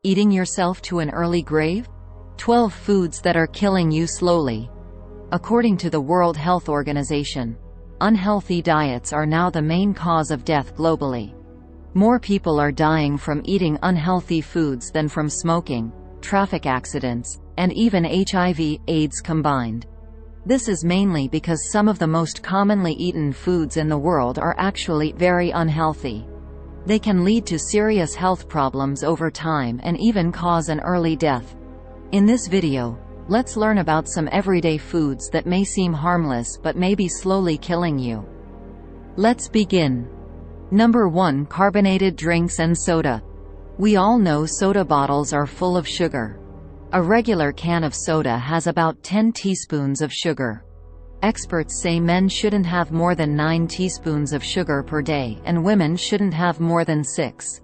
Eating yourself to an early grave? 12 foods that are killing you slowly. According to the World Health Organization, unhealthy diets are now the main cause of death globally. More people are dying from eating unhealthy foods than from smoking, traffic accidents, and even HIV/AIDS combined. This is mainly because some of the most commonly eaten foods in the world are actually very unhealthy. They can lead to serious health problems over time and even cause an early death. In this video, let's learn about some everyday foods that may seem harmless but may be slowly killing you. Let's begin. Number 1. Carbonated drinks and soda. We all know soda bottles are full of sugar. A regular can of soda has about 10 teaspoons of sugar. Experts say men shouldn't have more than 9 teaspoons of sugar per day and women shouldn't have more than 6.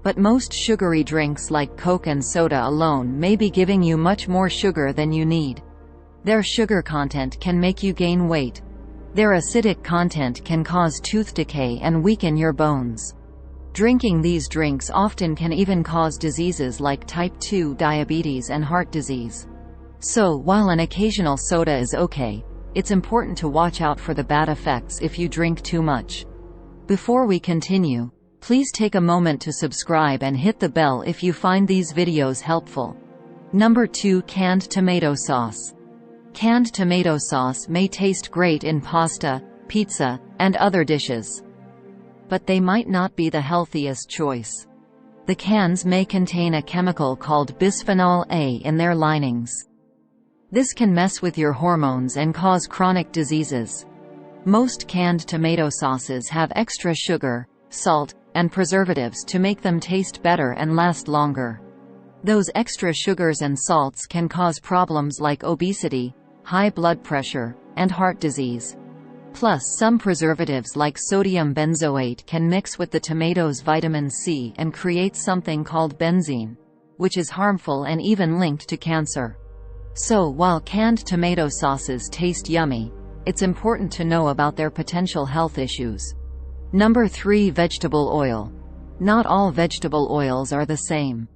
But most sugary drinks like Coke and soda alone may be giving you much more sugar than you need. Their sugar content can make you gain weight. Their acidic content can cause tooth decay and weaken your bones. Drinking these drinks often can even cause diseases like type 2 diabetes and heart disease. So, while an occasional soda is okay, it's important to watch out for the bad effects if you drink too much. Before we continue, please take a moment to subscribe and hit the bell if you find these videos helpful. Number 2. Canned tomato sauce. Canned tomato sauce may taste great in pasta, pizza, and other dishes. But they might not be the healthiest choice. The cans may contain a chemical called bisphenol A in their linings. This can mess with your hormones and cause chronic diseases. Most canned tomato sauces have extra sugar, salt, and preservatives to make them taste better and last longer. Those extra sugars and salts can cause problems like obesity, high blood pressure, and heart disease. Plus, some preservatives like sodium benzoate can mix with the tomato's vitamin C and create something called benzene, which is harmful and even linked to cancer. So, while canned tomato sauces taste yummy, it's important to know about their potential health issues. Number 3. Vegetable oil. Not all vegetable oils are the same.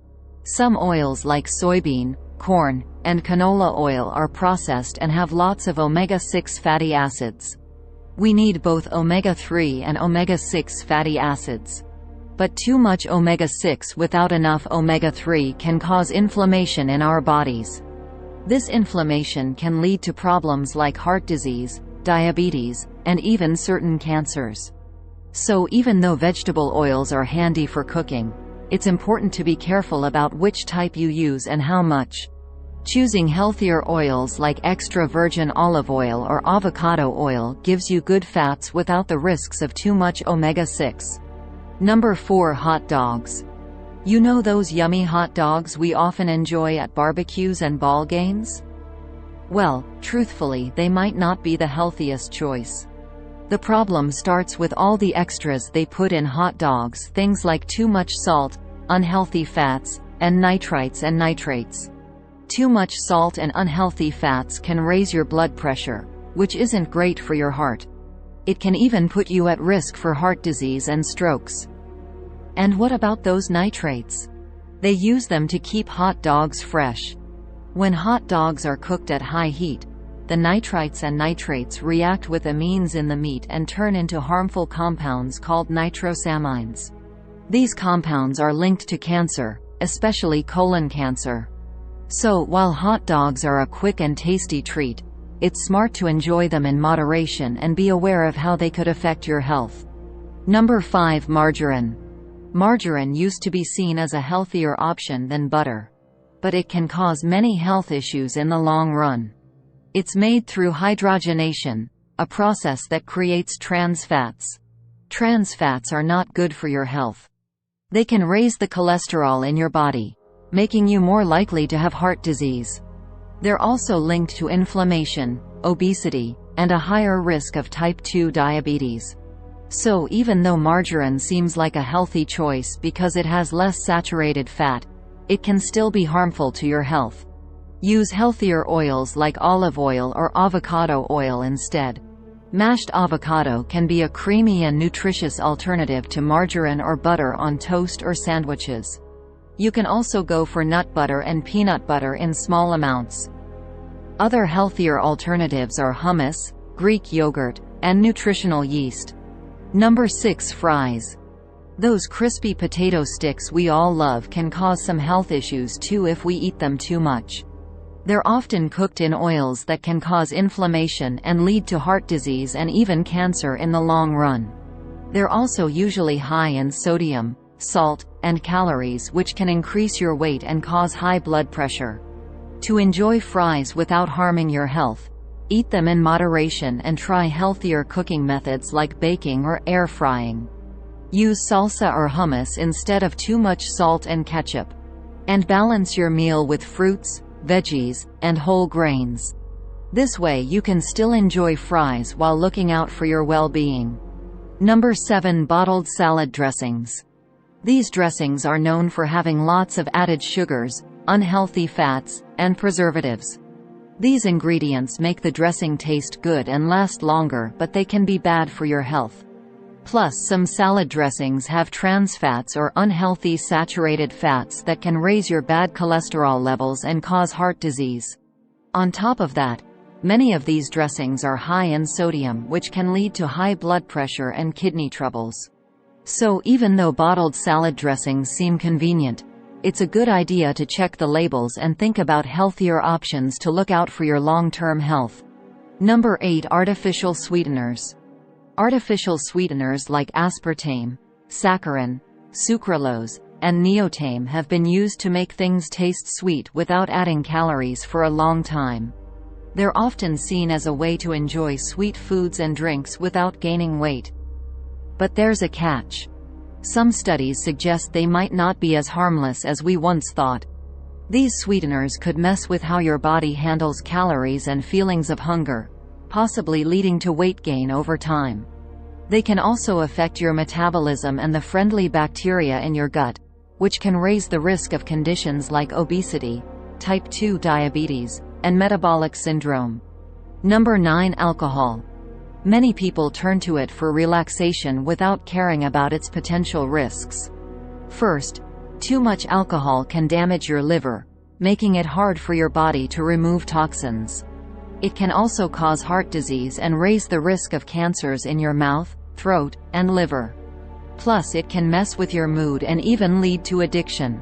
Some oils like soybean, corn, and canola oil are processed and have lots of omega-6 fatty acids. We need both omega-3 and omega-6 fatty acids. But too much omega-6 without enough omega-3 can cause inflammation in our bodies. This inflammation can lead to problems like heart disease, diabetes, and even certain cancers. So even though vegetable oils are handy for cooking, it's important to be careful about which type you use and how much. Choosing healthier oils like extra virgin olive oil or avocado oil gives you good fats without the risks of too much omega-6. Number 4. Hot dogs. You know those yummy hot dogs we often enjoy at barbecues and ball games? Well, truthfully, they might not be the healthiest choice. The problem starts with all the extras they put in hot dogs, things like too much salt, unhealthy fats, and nitrites and nitrates. Too much salt and unhealthy fats can raise your blood pressure, which isn't great for your heart. It can even put you at risk for heart disease and strokes. And what about those nitrates? They use them to keep hot dogs fresh. When hot dogs are cooked at high heat, the nitrites and nitrates react with amines in the meat and turn into harmful compounds called nitrosamines. These compounds are linked to cancer, especially colon cancer. So, while hot dogs are a quick and tasty treat, it's smart to enjoy them in moderation and be aware of how they could affect your health. Number 5. Margarine. Margarine used to be seen as a healthier option than butter. But it can cause many health issues in the long run. It's made through hydrogenation, a process that creates trans fats. Trans fats are not good for your health. They can raise the cholesterol in your body, making you more likely to have heart disease. They're also linked to inflammation, obesity, and a higher risk of type 2 diabetes. So even though margarine seems like a healthy choice because it has less saturated fat, it can still be harmful to your health. Use healthier oils like olive oil or avocado oil instead. Mashed avocado can be a creamy and nutritious alternative to margarine or butter on toast or sandwiches. You can also go for nut butter and peanut butter in small amounts. Other healthier alternatives are hummus, Greek yogurt, and nutritional yeast. Number 6. Fries. Those crispy potato sticks we all love can cause some health issues too if we eat them too much. They're often cooked in oils that can cause inflammation and lead to heart disease and even cancer in the long run. They're also usually high in sodium, salt, and calories, which can increase your weight and cause high blood pressure. To enjoy fries without harming your health, eat them in moderation and try healthier cooking methods like baking or air frying. Use salsa or hummus instead of too much salt and ketchup. And balance your meal with fruits, veggies, and whole grains. This way you can still enjoy fries while looking out for your well-being. Number 7. Bottled salad dressings. These dressings are known for having lots of added sugars, unhealthy fats, and preservatives. These ingredients make the dressing taste good and last longer, but they can be bad for your health. Plus, some salad dressings have trans fats or unhealthy saturated fats that can raise your bad cholesterol levels and cause heart disease. On top of that, many of these dressings are high in sodium, which can lead to high blood pressure and kidney troubles. So even though bottled salad dressings seem convenient, it's a good idea to check the labels and think about healthier options to look out for your long-term health. Number 8. Artificial sweeteners. Artificial sweeteners like aspartame, saccharin, sucralose, and neotame have been used to make things taste sweet without adding calories for a long time. They're often seen as a way to enjoy sweet foods and drinks without gaining weight. But there's a catch. Some studies suggest they might not be as harmless as we once thought. These sweeteners could mess with how your body handles calories and feelings of hunger, possibly leading to weight gain over time. They can also affect your metabolism and the friendly bacteria in your gut, which can raise the risk of conditions like obesity, type 2 diabetes, and metabolic syndrome. Number 9. Alcohol. Many people turn to it for relaxation without caring about its potential risks. First, too much alcohol can damage your liver, making it hard for your body to remove toxins. It can also cause heart disease and raise the risk of cancers in your mouth, throat, and liver. Plus, it can mess with your mood and even lead to addiction.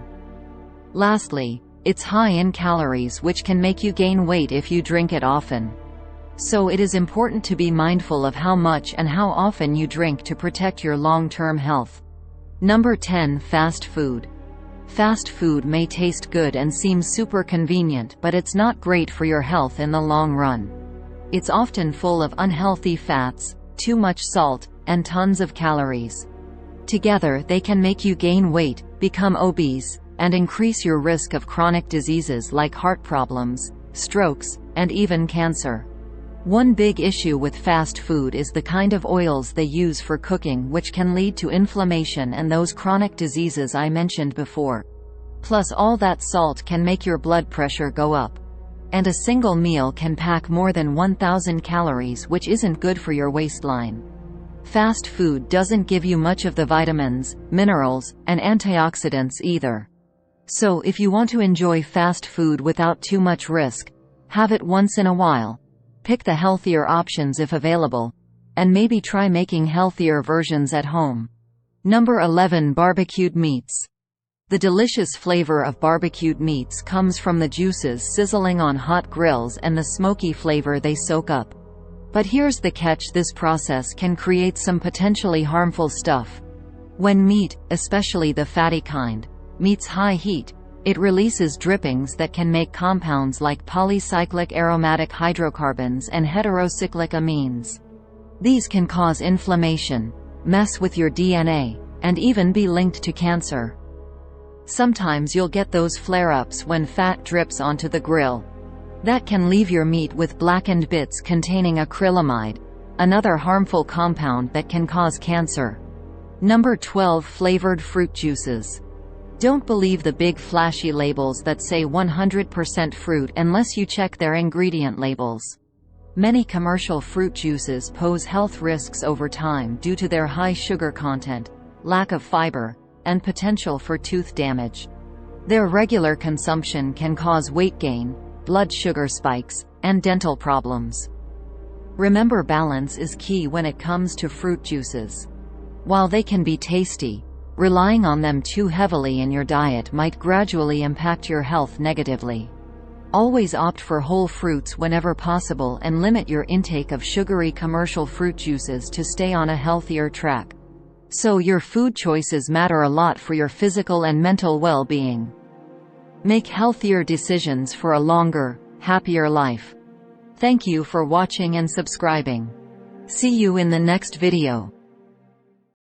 Lastly, it's high in calories, which can make you gain weight if you drink it often. So it is important to be mindful of how much and how often you drink to protect your long-term health. Number 10. Fast food. Fast food may taste good and seem super convenient, but it's not great for your health in the long run. It's often full of unhealthy fats, too much salt, and tons of calories. Together, they can make you gain weight, become obese, and increase your risk of chronic diseases like heart problems, strokes, and even cancer. One big issue with fast food is the kind of oils they use for cooking, which can lead to inflammation and those chronic diseases I mentioned before. Plus, all that salt can make your blood pressure go up. And a single meal can pack more than 1,000 calories, which isn't good for your waistline. Fast food doesn't give you much of the vitamins, minerals, and antioxidants either. So if you want to enjoy fast food without too much risk, have it once in a while. Pick the healthier options if available, and maybe try making healthier versions at home. Number 11. Barbecued meats. The delicious flavor of barbecued meats comes from the juices sizzling on hot grills and the smoky flavor they soak up. But here's the catch: this process can create some potentially harmful stuff. When meat, especially the fatty kind, meets high heat, it releases drippings that can make compounds like polycyclic aromatic hydrocarbons and heterocyclic amines. These can cause inflammation, mess with your DNA, and even be linked to cancer. Sometimes you'll get those flare-ups when fat drips onto the grill. That can leave your meat with blackened bits containing acrylamide, another harmful compound that can cause cancer. Number 12. Flavored fruit juices. Don't believe the big flashy labels that say 100% fruit unless you check their ingredient labels. Many commercial fruit juices pose health risks over time due to their high sugar content, lack of fiber, and potential for tooth damage. Their regular consumption can cause weight gain, blood sugar spikes, and dental problems. Remember, balance is key when it comes to fruit juices. While they can be tasty, relying on them too heavily in your diet might gradually impact your health negatively. Always opt for whole fruits whenever possible and limit your intake of sugary commercial fruit juices to stay on a healthier track. So your food choices matter a lot for your physical and mental well-being. Make healthier decisions for a longer, happier life. Thank you for watching and subscribing. See you in the next video.